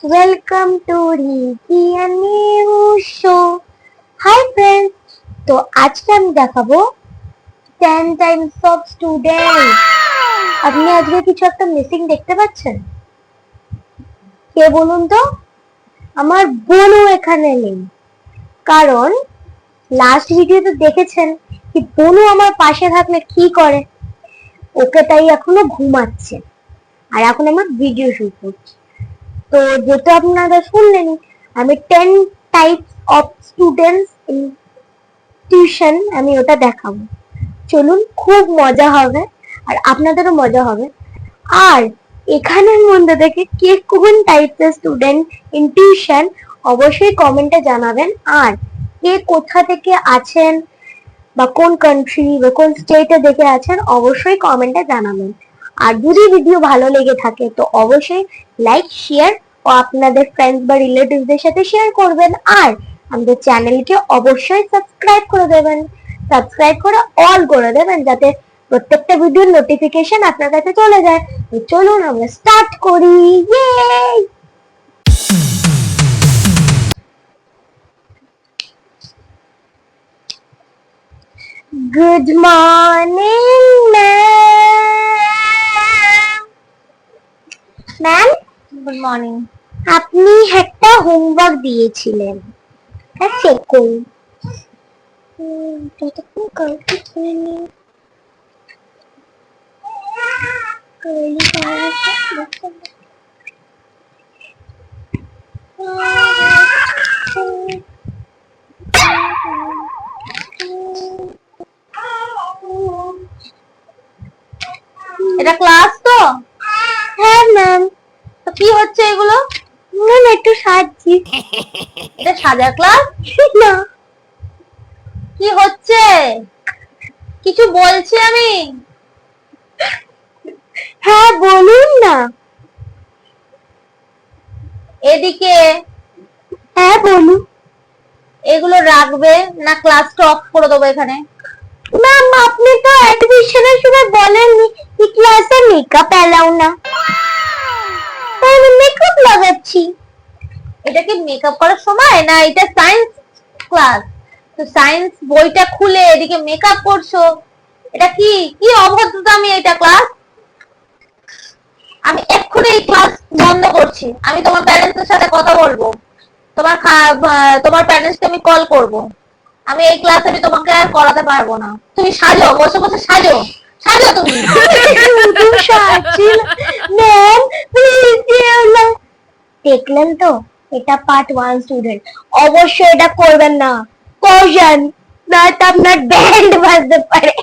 Welcome to Ricky and new show. Hi friends, তো আজকে আমি দেখাবো 10 টাইমস অফ স্টুডেন্ট। আপনি আজকে কিছু একটা মিসিং দেখতে পাচ্ছেন? কে বলুন তো? আমার বোনও এখানে নেই, কারণ লাস্ট ভিডিওতে দেখেছেন কি বোনও আমার পাশে থাকলে কি করে। ওকে তাই এখনো ঘুমাচ্ছে, আর এখন আমার ভিডিও শুট করছি। তো যেটা আপনারা শুনলেন, আমি 10 types of students in tuition আমি ওটা দেখাবো। চলুন, খুব মজা হবে আর আপনাদেরও মজা হবে। আর এখানের মধ্যে থেকে কে কোন টাইপস স্টুডেন্ট ইন টিউশন অবশ্যই কমেন্টে জানাবেন। আর কে কোথা থেকে আছেন বা কোন কান্ট্রি বা কোন স্টেটে দেখে আছেন অবশ্যই কমেন্টে জানাবেন। আর যদি ভিডিও ভালো লেগে থাকে তো অবশ্যই লাইক, শেয়ার ও আপনাদের ফ্রেন্ডস বা রিলেটিভদের সাথে শেয়ার করবেন। আর আমাদের চ্যানেলকে অবশ্যই সাবস্ক্রাইব করে দেবেন, সাবস্ক্রাইব করে অল করে দেবেন, যাতে প্রত্যেকটা ভিডিওর নোটিফিকেশন আপনার কাছে চলে যায়। তো চলুন আমরা স্টার্ট করি। ইয়ে! Good morning ma'am. Ma'am, good morning. আপনি একটা হোমওয়ার্ক দিয়েছিলেন, হ্যাঁ চেক করুন। যতক্ষণ কমপ্লিট করে নিই। curly color এটা ক্লাস তো? হ্যাঁ ম্যাম। তো কি হচ্ছে এগুলো? ম্যাম একটু সাজছি। এটা সাজার ক্লাস? না। কি হচ্ছে? কিছু বলছি আমি। হ্যাঁ বলুন না। এদিকে হ্যাঁ বলুন। এগুলো রাখবে না ক্লাসটা অফ করে দেবো এখানে? ম্যাম আপনি তো অ্যাডমিশনের সময় বলেননি কি ক্লাসে মেকআপ অ্যালাউ না। আমি মেকআপ লাগাচ্ছি। এটা কি মেকআপ করার সময় না? এটা সায়েন্স ক্লাস। তো সায়েন্স বইটা খুলে এদিকে মেকআপ করছো, এটা কি কি অভদ্রতা! আমি এটা ক্লাস, আমি এক্ষুনি এই ক্লাস বন্ধ করছি। আমি তোমার প্যারেন্টসের সাথে কথা বলবো, তোমার প্যারেন্টসকে আমি কল করব। আমি এই ক্লাস আমি তোমাকে আর করাতে পারবো না। তুমি সাজো, বসে বসে সাজো, সাজো তুমি। শুধু সাজছি না। ম্যাম প্লিজ যেও না। দেখলেন তো, এটা পার্ট 1 স্টুডেন্ট। অবশ্যই এটা করবেন না, কৌশন, নয়তো আপনার ব্যান্ড বাজতে পারে।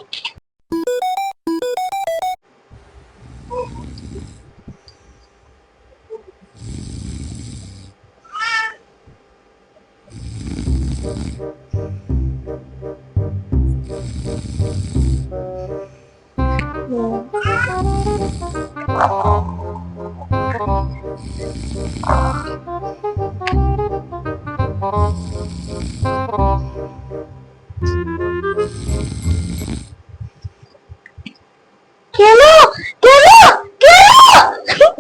কেন কেন কেন?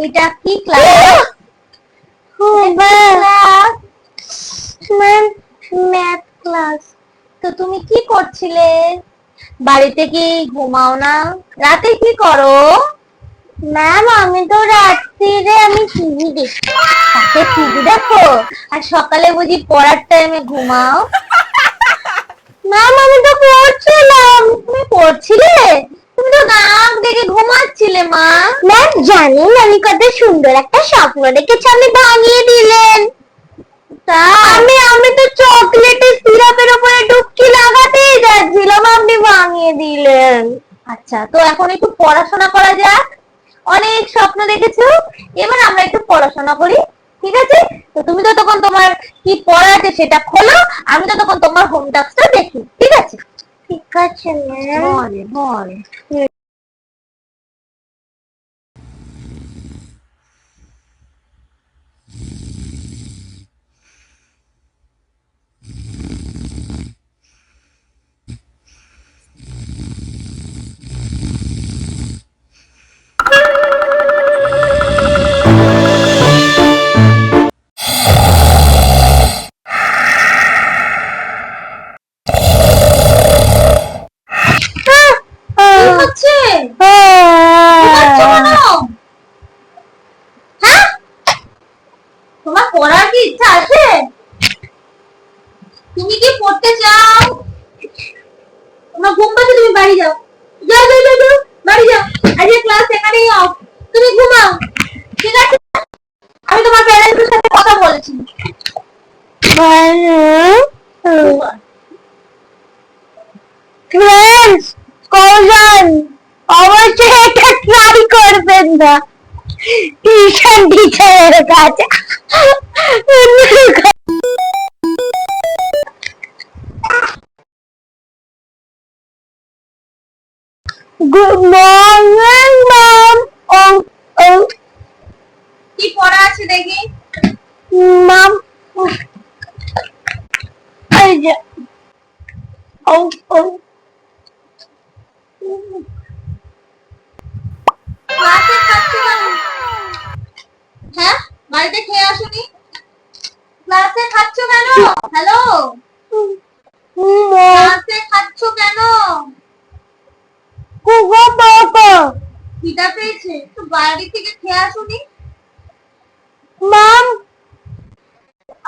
এটা কি ক্লাস? Ma'am math class. তো তুমি কি করছিলে? বাড়িতে কি ঘুমাও না? রাতে কি করো? ম্যাম আমি তো রাত্রিরে আমি টিভি দেখি। রাতে টিভি দেখো আর সকালে বুঝি পড়ার টাইমে ঘুমাও? ম্যাম আমি তো পড়ছিলাম। তুমি পড়ছিলে? তুমি তো নাক ডেকে ঘুমাচ্ছিলে মা। ম্যাম জানেন আমি কত সুন্দর একটা স্বপ্ন দেখেছি, আপনি ভাঙিয়ে দিলেন। তা আমি তো চকলেটের সিরাপের উপরে ডুবকি লাগাতেই যাচ্ছিলাম, আপনি ভাঙিয়ে দিলেন। আচ্ছা, তো এখন একটু পড়াশোনা করা যাক। অনেক স্বপ্ন দেখেছো, এবার আমরা একটু পড়াশোনা করি, ঠিক আছে? তো তুমি তো তখন তোমার কি পড়া আছে সেটা খোলো, আমি তো তখন তোমার হোম টাস্কটা দেখি, ঠিক আছে? ঠিক আছে ম্যাম। বল। পড়ার কি ইচ্ছা আছে? তুমি কি পড়তে চাও? তোমার ঘুম পাচ্ছে, তুমি বাড়ি যাও। যাও যাও যাও যাও, বাড়ি যাও। আজকে ক্লাস এখানেই অফ। তুমি ঘুমাও, ঠিক আছে? আমি তোমার প্যারেন্টসের সাথে কথা বলছি। ফ্রেন্ডস, কজন অবশ্যই এটা ট্রাই করবেন না টিউশন টিচারের কাছে। Good morning ma'am. ও কি পড়া আছে দেখি? ম্যাম, এই যে ও ও ক্লাসে খাচ্ছ কেন? হ্যাঁ, বাড়িতে খেয়ে আসোনি? ক্লাসে খাচ্ছ কেন? হ্যালো, ক্লাসে খাচ্ছ কেন? খিদা পেয়েছে তো বাড়ি থেকে খেয়ে আসোনি? ম্যাম,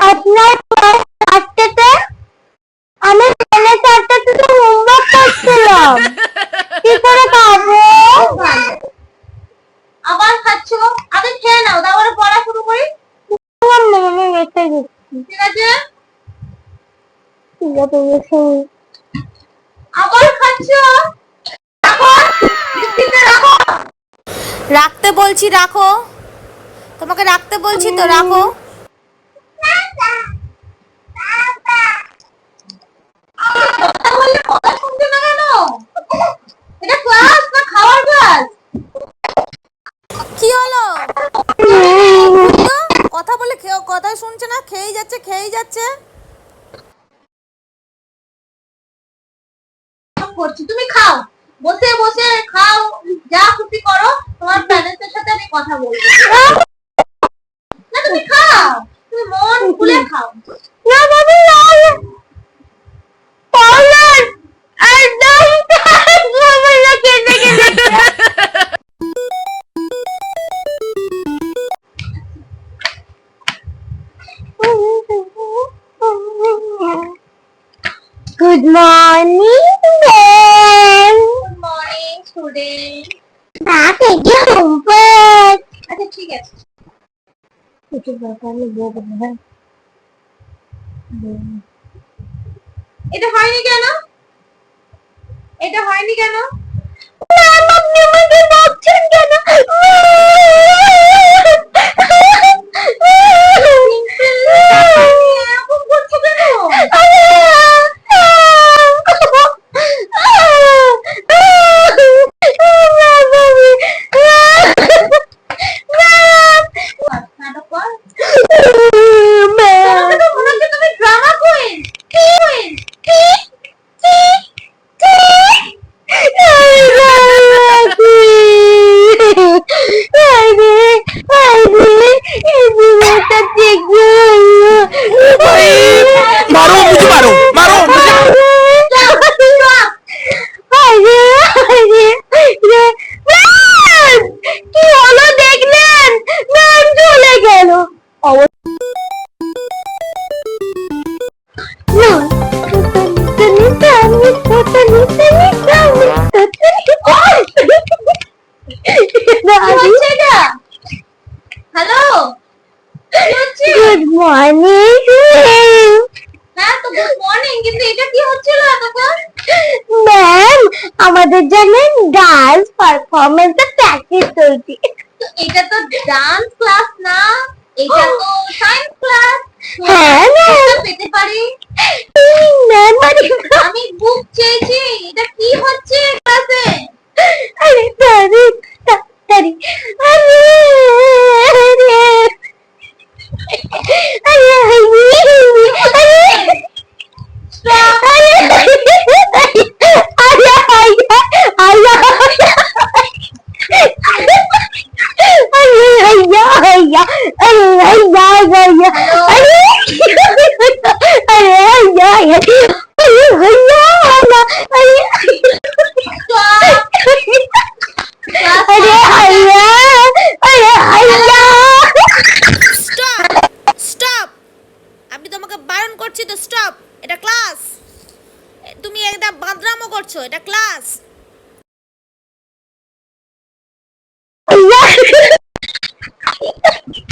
আপনার ক্লাস 8টাতে, আমি পৌনে 4টাতে তো হোমওয়ার্ক করছিলাম, কি করে খাবো? আবার খাচ্ছ? আগে খেয়ে নাও, তারপরে পড়া শুরু করি। ঠিক আছে? আবার খাচ্ছ? রাখো, বিস্কিটটা রাখো। রাখতে বলছি রাখো, তোমাকে রাখতে বলছি তো রাখো। কথা বললে কথা শুনছো না কেন? এটা ক্লাস না খাওয়ার ক্লাস? কি হলো? কথা বলে কথাই শুনছে না, খেয়েই যাচ্ছে খেয়েই যাচ্ছে। করছি, তুমি খাও, বসে বসে খাও, যা খুশি করো। তোমার প্যারেন্টসের সাথে আমি কথা বলবো। না তুমি খাও, তুমি মন খুলে খাও। না বাবা, পাউলার একদম বাবা কেটে কেটে। Good morning ma'am. Good morning student. না থেকে হোমওয়ার্ক। আচ্ছা ঠিক আছে। এটা হয়নি কেন? এটা হয়নি কেন? ম্যাম, আপনি আমাকে বকছেন কেন? এরকম করছো কেন? নাটক কর। তোমাকে তো মনে হচ্ছে তুমি ড্রামা কুইন। কুইন। मारो मुझे, मारो मारो मुझे। কি হলো দেখলেন? ম্যাম চলে গেল। Hello, good morning. হ্যাঁ তো গুড মর্নিং, কিন্তু এটা কি হচ্ছিল এতক্ষণ? ম্যাম, আমাদের জানেন ডান্স পারফরমেন্স প্র্যাকটিস চলছে। তো এটা তো ডান্স ক্লাস না, এটা তো সায়েন্স ক্লাস। হ্যাঁ ম্যাম। পেতে পারি? ম্যাম আমি বুক চেয়েছি। এটা কি হচ্ছে ক্লাসে? আরে তাড়াতাড়ি তাড়াতাড়ি। আরে আরে Stop! ক্লাস।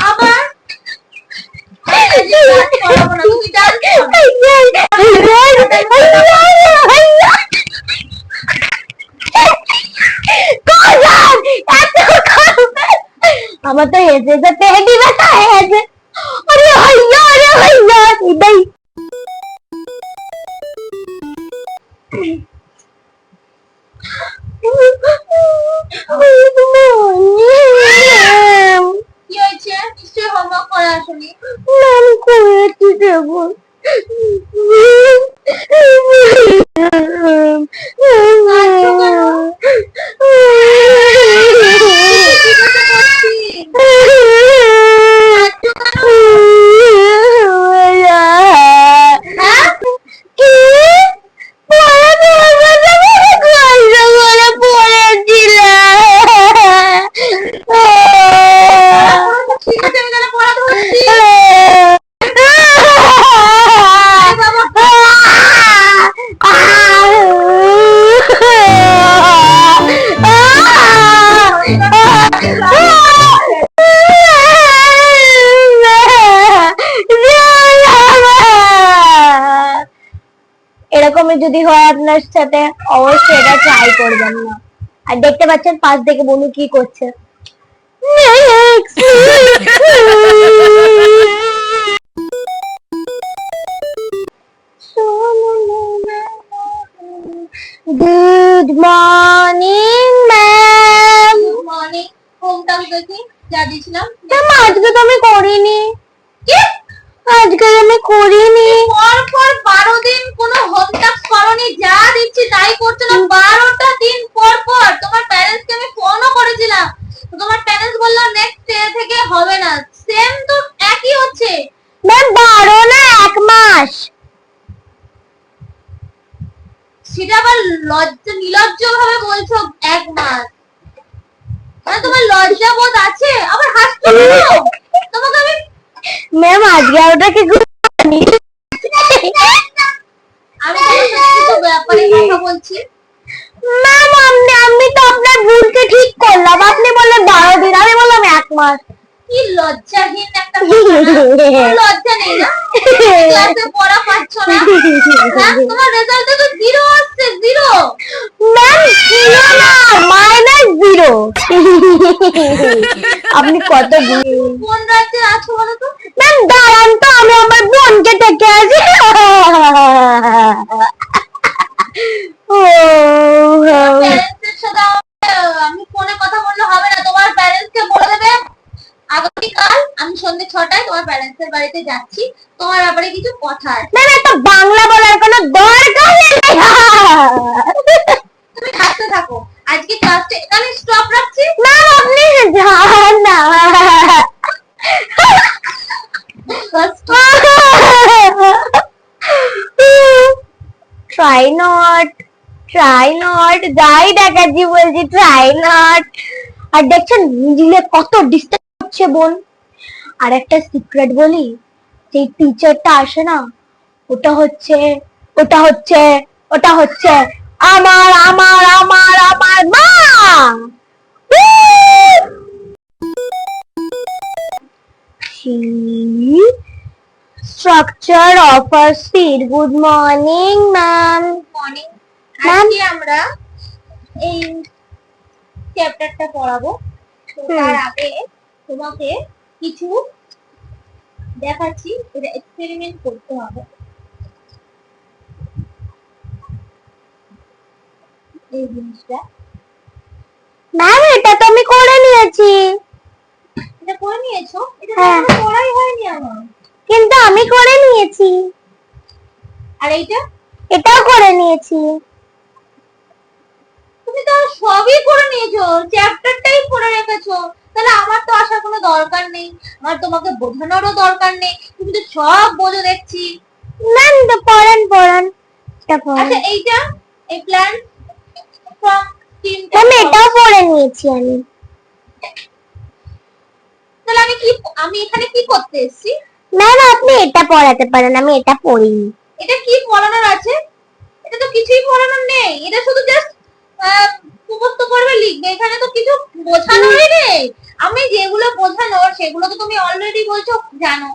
আবার তুমি আমার তো হেসে হেসে পেটই ব্যথা হয়ে গেছে। আরে হাইয়া, আরে হাইয়া, এটাই কি হয়েছে? নিশ্চয়ই হোমওয়ার্ক করা আসনি। ম্যাম করেছি দেবো। ঠিক আছে, আমি তাহলে পড়া ধরছি। এরকমই যদি হয় আপনার সাথে অবশ্যই এটা ট্রাই করবেন না। আর দেখতে পাচ্ছেন পাশ থেকে বনু কি করছে। Good morning ma'am. Good morning. হোমটা দেখি যা দিয়েছিলাম। ম্যাম আজকে তো আমি করিনি। কি? আজকে আমি করিনি। পর পর 12 দিন কোনো হোম টাস্ক করনি, যা দিচ্ছি তাই করছো না। 12টা দিন পর পর তোমার প্যারেন্টসকে আমি ফোনও করেছিলাম, তো তোমার প্যারেন্টস বললো নেক্সট ডে থেকে হবে না। সেম তো একই হচ্ছে। ম্যাম 12 না 1 মাস। সেটা আবার নির্লজ্জ ভাবে বলছো 1 মাস। মানে তোমার লজ্জা বোধ আছে? আবার হাসছো কেন? তোমাকে আমি ম্যাম আজকে ওটাকে আমি তোমার সাথে কিছু ব্যাপারে কথা বলছি। ম্যাম আমি তো আপনার ভুলকে ঠিক করলাম। আপনি বললেন 12 দিন, আমি বললাম 1 মাস। কি লজ্জাহীন একটা কথা না? তোমার লজ্জা নেই না? ক্লাসে পড়া পাচ্ছ না? হ্যাঁ? তোমার রেজাল্টে তো 0 আসছে, 0। ম্যাম ছিল না, -0। আপনি কত কোন রাজ্যে আছো বলো তো? ম্যাম দাঁড়ান তো, আমি আমার বোনকে ডেকে আসি। প্যারেন্টসের সাথে আমি ফোনে কথা বললে হবে না। তোমার প্যারেন্টসকে বলে দেবে আগামীকাল আমি সন্ধ্যে 6টায় তোমার প্যারেন্টসের বাড়িতে যাচ্ছি, তোমার ব্যাপারে কিছু কথা আছে। ম্যাম একটা বাংলা বলার কোনো দরকার নেই। তুমি হাসতে থাকো। আজকে ক্লাসটা এখানে স্টপ রাখছি। ম্যাম আপনি যান না। ট্রাই নট, ট্রাই নট, যাই দেখাচ্ছি বলছি ট্রাই নট। আর দেখছেন মিডিলে কত ডিস্টার্ব হচ্ছে বোন। আর একটা সিক্রেট বলি, সেই টিচারটা আসে না, ওটা হচ্ছে ওটা হচ্ছে ওটা হচ্ছে আমার আমার আমার আমার মা। Structure of a seed. Good morning, ma'am. Morning. Ma'am? আজকে আমরা এই চ্যাপ্টারটা পড়াবো। তো তার আগে তোমাকে কিছু দেখাচ্ছি, এটা এক্সপেরিমেন্ট করতে হবে। এই জিনিসটা ম্যাম এটা তো আমি করে নিয়েছি। এটা করে নিয়েছো? এটা তো হ্যাঁ। এখনো পড়াই হয়নি আমার। কিন্তু আমি করে নিয়েছি। আর এইটা এটাও করে নিয়েছি। তুমি তো সবই করে নিয়েছো, চ্যাপ্টারটাই পড়ে রেখেছো। তাহলে আমার তো আসার কোনো দরকার নেই, আমার তোমাকে বোঝানোরও দরকার নেই, তুমি তো সব বোঝো দেখছি। ম্যাম তো পড়ান পড়ান। এটা পড়ান। আচ্ছা এইটা এই প্ল্যান ফ্রম টিম, ম্যাম এটাও পড়ে নিয়েছি আমি। তাহলে আমি এখানে কি করতে এসেছি? ম্যাম আপনি এটা পড়াতে পারেন, আমি এটা পড়িনি। এটা কি পড়ানোর আছে? এটা তো কিছুই পড়ানোর নেই, এটা শুধু জাস্ট মুখস্থ করবে লিখবে, এখানে তো কিছু বোঝানোরই নেই। আমি যেগুলো বোঝানোর সেগুলো তো তুমি অলরেডি বলছো জানো।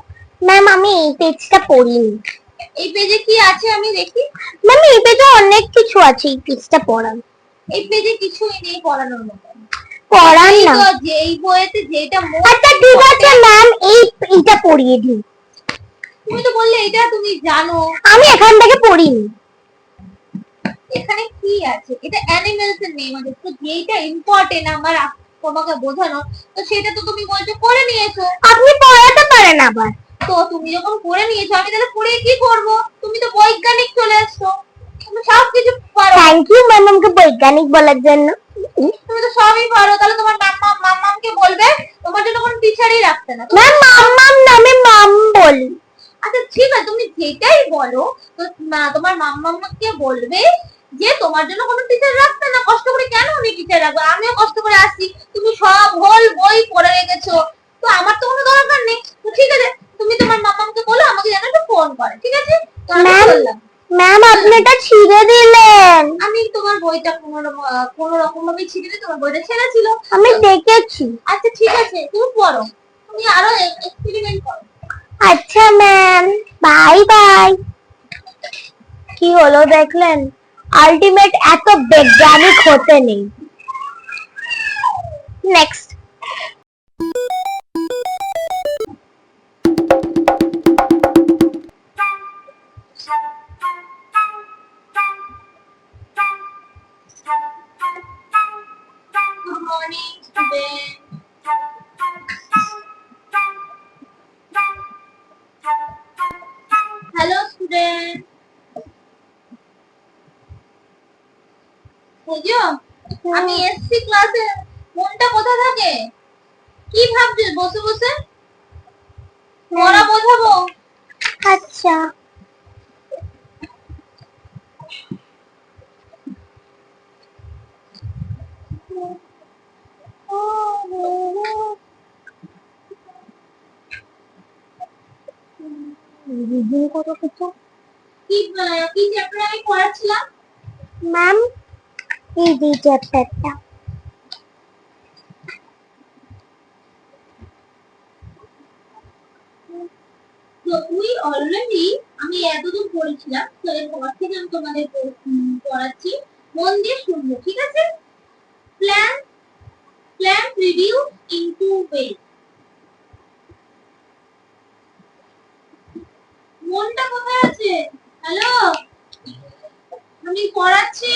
ম্যাম আমি এই পেজটা পড়িনি। এই পেজে কি আছে আমি দেখি। ম্যাম এই পেজে অনেক কিছু আছে, এই পেজটা পড়ান। এই পেজে কিছুই নেই পড়ানোর মতো। পড়ান এই না। তো যেই বইয়েতে যেটা আচ্ছা ঠিক আছে ম্যাম, এইটা পড়িয়ে দিন। তুমি তো বললে এটা তুমি জানো। আমি এখান থেকে পড়িনি। এখানে কি আছে? এটা অ্যানিমেলস এর নেম আছে, তো যেটা ইম্পর্টেন্ট আমার তোমাকে বোঝানো, তো সেটা তো তুমি বলছো করে নিয়েছো। আপনি পড়াতে পারেন আবার। তো তুমি যখন করে নিয়েছো আমি তাহলে পড়ে কি করব? তুমি তো বৈজ্ঞানিক চলে আসছো, তুমি সব কিছু পারো। থ্যাংক ইউ ম্যাম আমাকে বৈজ্ঞানিক বলার জন্য। তুমি তো সবই পারো, তাহলে তোমার মাম্মামকে বলবে তোমার জন্য কোনো টিচারই রাখতে না। ম্যাম মাম্মাম নামে মাম বলি। আচ্ছা ঠিক আছে, তুমি যেটাই বলো, তো তোমার মাম্মামকে বলবে যে তোমার জন্য কোনো টিচার রাখতে না। কষ্ট করে কেন উনি টিচার রাখবে? আমিও কষ্ট করে আসি, তুমি সব হোল বই পড়ে রেখেছো, তো আমার তো কোনো দরকার নেই। তো ঠিক আছে, তুমি তোমার মাম্মামকে বলো আমাকে যেন একটু ফোন করে, ঠিক আছে? তো আমি বললাম। ম্যাম আপনি এটা ছিঁড়ে দিলেন। আমি তোমার বইটা কোনো রকম ভাবে ছিঁড়ে দিয়ে তোমার বইটা ছেঁড়া ছিল, আমি দেখেছি। আচ্ছা ঠিক আছে, তুমি পড়ো, তুমি আরো এক্সপেরিমেন্ট করো। আচ্ছা ম্যাম, বাই বাই। কি হলো দেখলেন? আলটিমেট এত বৈজ্ঞানিক হতে নেই। Next. Good morning, student. Hello, student. বুঝো, আমি এসছি ক্লাসে, মনটা কোথায় থাকে? কি ভাবছিস বসে বসে? পড়া বোঝাবো? আচ্ছা রিভিউ করো কিছু। কি চ্যাপ্টার আমি পড়াচ্ছিলাম? ম্যাম এই যে চ্যাপ্টারটা। তো তুই অলরেডি, আমি এতদূর পড়েছিলাম, তো এরপর থেকে আমি তোমাদের পড়াচ্ছি, মন দিয়ে শুনবো, ঠিক আছে? Plan reduce into weight. মনটা কোথায় আছে? হ্যালো, আমি পড়াচ্ছি,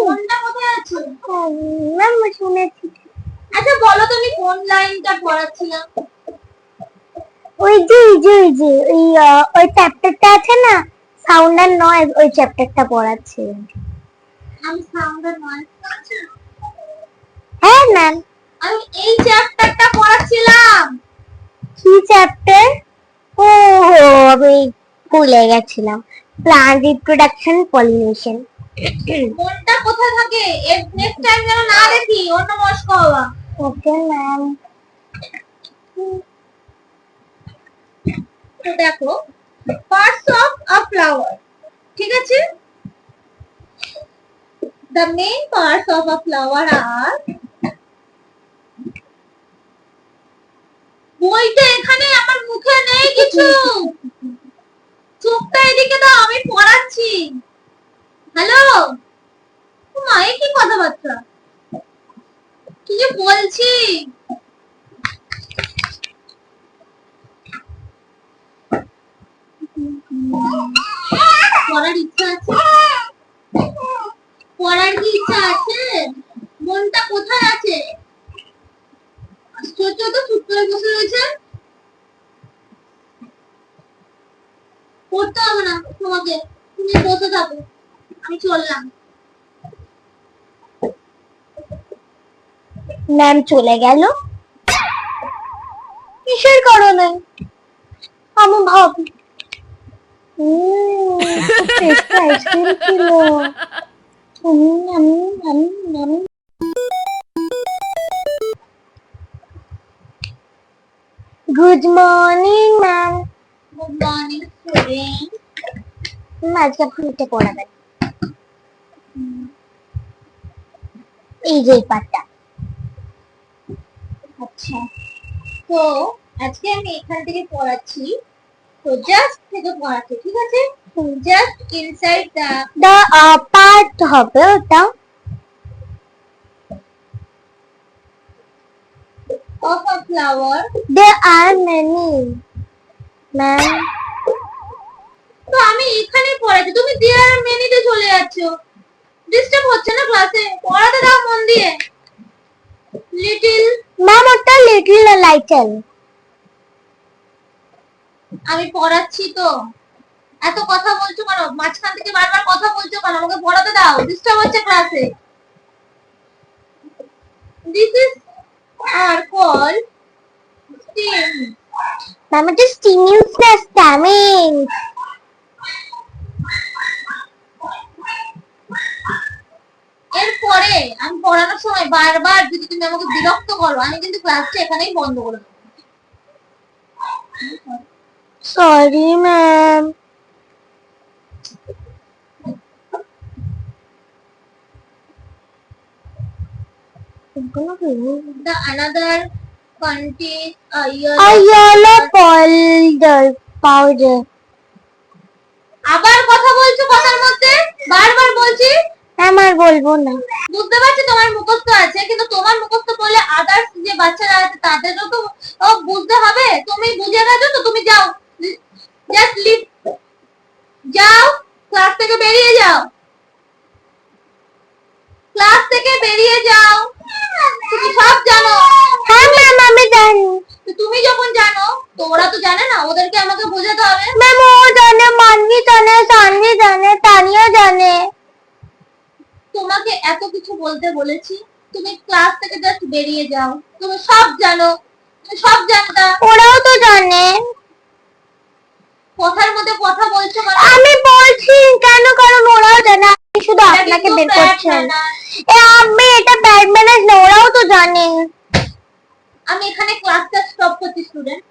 মনটা কোথায় আছে? ম্যাম শুনেছি। আচ্ছা বলো তুমি কোন লাইনটা পড়াচ্ছিলাম? ওই চ্যাপ্টারটা আছে না, সাউন্ড এন্ড নয়েজ, ওই চ্যাপ্টারটা পড়াচ্ছি। আমি সাউন্ড এন্ড নয়েজ পড়াচ্ছি? হ্যাঁ ম্যাম। আমি এই চ্যাপ্টারটা পড়াচ্ছিলাম। কি চ্যাপ্টার? ও আমি ভুলে গেছিলাম। Plant reproduction pollination. মনটা কোথায় থাকে? নেক্সট টাইম যেন না দেখি অন্য মস্ক হওয়া। Okay ma'am. তো দেখো, পার্টস অফ আ ফ্লাওয়ার, ঠিক আছে? The main parts of a flower are, বইটা এখানে আমার মুখে নেই কিছু, চোখটা এদিকে দাও, আমি পড়াচ্ছি। হ্যালো, মা এ কি কথাবার্তা, কি যে বলছি। পড়ার ইচ্ছা আছে? পড়ার কি ইচ্ছা আছে? মনটা কোথায় আছে? আশ্চর্য তো, চুপ করে বসে রয়েছে। পড়তে হবে না তোমাকে, তুমি বসে থাকো, আমি চললাম। ম্যাম চলে গেল কিসের কারণে? আমি ভাবি আইসক্রিম ছিল। Good morning ma'am. Good morning student. আজকে আপনি এটা পড়াবেন। এই যে পার্টটা। আচ্ছা, তো আজকে আমি এখান থেকে পড়াচ্ছি, তো জাস্ট থেকে পড়াচ্ছি, ঠিক আছে? জাস্ট ইনসাইড দা পার্ট হবে ওটা। of a flower. There are many. Ma'am, তো আমি এখানে পড়াচ্ছি, তুমি দেয়ার মেনিতে চলে যাচ্ছ, ডিস্টার্ব হচ্ছে না ক্লাসে? পড়াতে দাও মন দিয়ে। লিটল, ম্যাম ওটা লিটল লাইটল। আমি পড়াচ্ছি তো, এত কথা বলছো কেন? মাঝখান থেকে বারবার কথা বলছো কেন? আমাকে পড়াতে দাও, ডিস্টার্ব হচ্ছে ক্লাসে। This is our call steam. Ma'am এটা স্টিমিউস না স্ট্যামিং। এরপরে আমি পড়ানোর সময় বারবার যদি তুমি আমাকে বিরক্ত করো, আমি কিন্তু ক্লাসটা এখানেই বন্ধ করে দেবো। Sorry ma'am. The another contains a yellow powder. আবার কথা বলছো কথার মধ্যে, বারবার বলছি। ম্যাম আর বলবো না। বুঝতে পারছি তোমার মুখস্থ আছে, কিন্তু তোমার মুখস্থ বললে আদার্স যে বাচ্চারা আছে তাদেরও তো বুঝতে হবে। তুমি বুঝে গেছো তো, তুমি যাও, জাস্ট লিভ, যাও, ক্লাস থেকে বেরিয়ে যাও, ক্লাস থেকে বেরিয়ে যাও। তুমি সব জানো। হ্যাঁ ম্যাম আমি জানি। তো তুমি যখন জানো তো ওরা তো জানে না, ওদেরকে আমাকে বোঝাতে হবে। ম্যাম ও জানে, মানবি জানে, সানভি জানে, তানিয়া জানে। তোমাকে এত কিছু বলতে বলেছি, তুমি ক্লাস থেকে জাস্ট বেরিয়ে যাও। তুমি সব জানো, তুমি সব জানতা। ওরাও তো জানে। কথার মধ্যে কথা বলছো কেন? আমি বলছি কেন, কারণ ওরাও জানে, আমি শুধু এটা আপনাকে কিন্তু বের bad করছেন। manners। আমি এটা ব্যাড ম্যানার্স না, ওরাও তো জানে। আমি এখানে ক্লাসটা স্টপ করছি স্টুডেন্ট,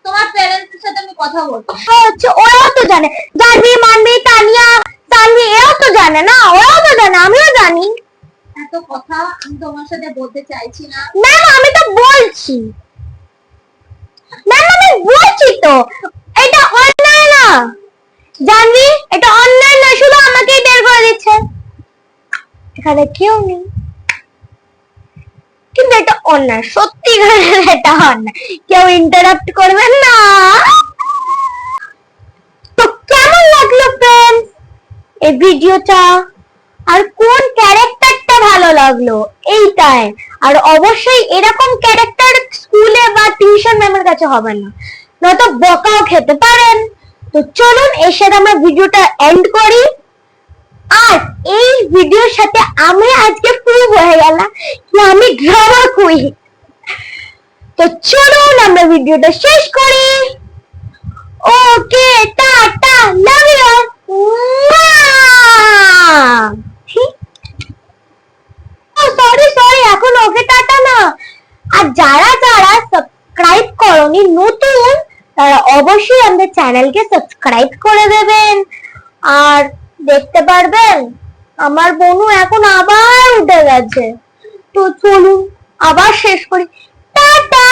তোমার প্যারেন্টস এর সাথে আমি কথা বলবো। হচ্ছে ওরাও তো জানে, জানবি, মানবি, তানিয়া, সানভি এরাও তো জানে না, ওরাও তো জানে, আমিও জানি। এত কথা আমি তোমার সাথে বলতে চাইছি না। ম্যাম আমি তো বলছি, ম্যাম আমি বলছি তো, এটা অন্যায় না জানবি, এটা অন্যায় না, শুধু আমাকেই বের করে দিচ্ছে, এখানে কেউ নেই। কিন্তু এটা অন্যায়, সত্যি এটা অন্যায়, কেউ ইন্টারাপ্ট করবেন না। তো কেমন লাগলো ফ্রেন্ডস এই ভিডিওটা, আর কোন ক্যারেক্টারটা ভালো লাগলো এইটাই। আর অবশ্যই এরকম ক্যারেক্টার স্কুলে বা টিউশন ম্যামের কাছে হবে না, নয়তো বকাও খেতে পারেন। তো চলুন এর সাথে আমরা ভিডিওটা এন্ড করি। আর এই ভিডিওর সাথে আমি আজকে প্রুভ হয়ে গেলাম যে আমি ড্রামা কুইন। তো চলুন আমরা ভিডিওটা শেষ করি। Okay, tata, love you. Sorry sorry, এখন ওকে টাটা না। আর যারা যারা সাবস্ক্রাইব করনি নতুন, তারা অবশ্যই আমাদের চ্যানেলকে সাবস্ক্রাইব করে দেবেন। আর দেখতে পারবেন আমার বোনু এখন আবার উঠে গেছে। তো চলুন আবার শেষ করি, টাটা।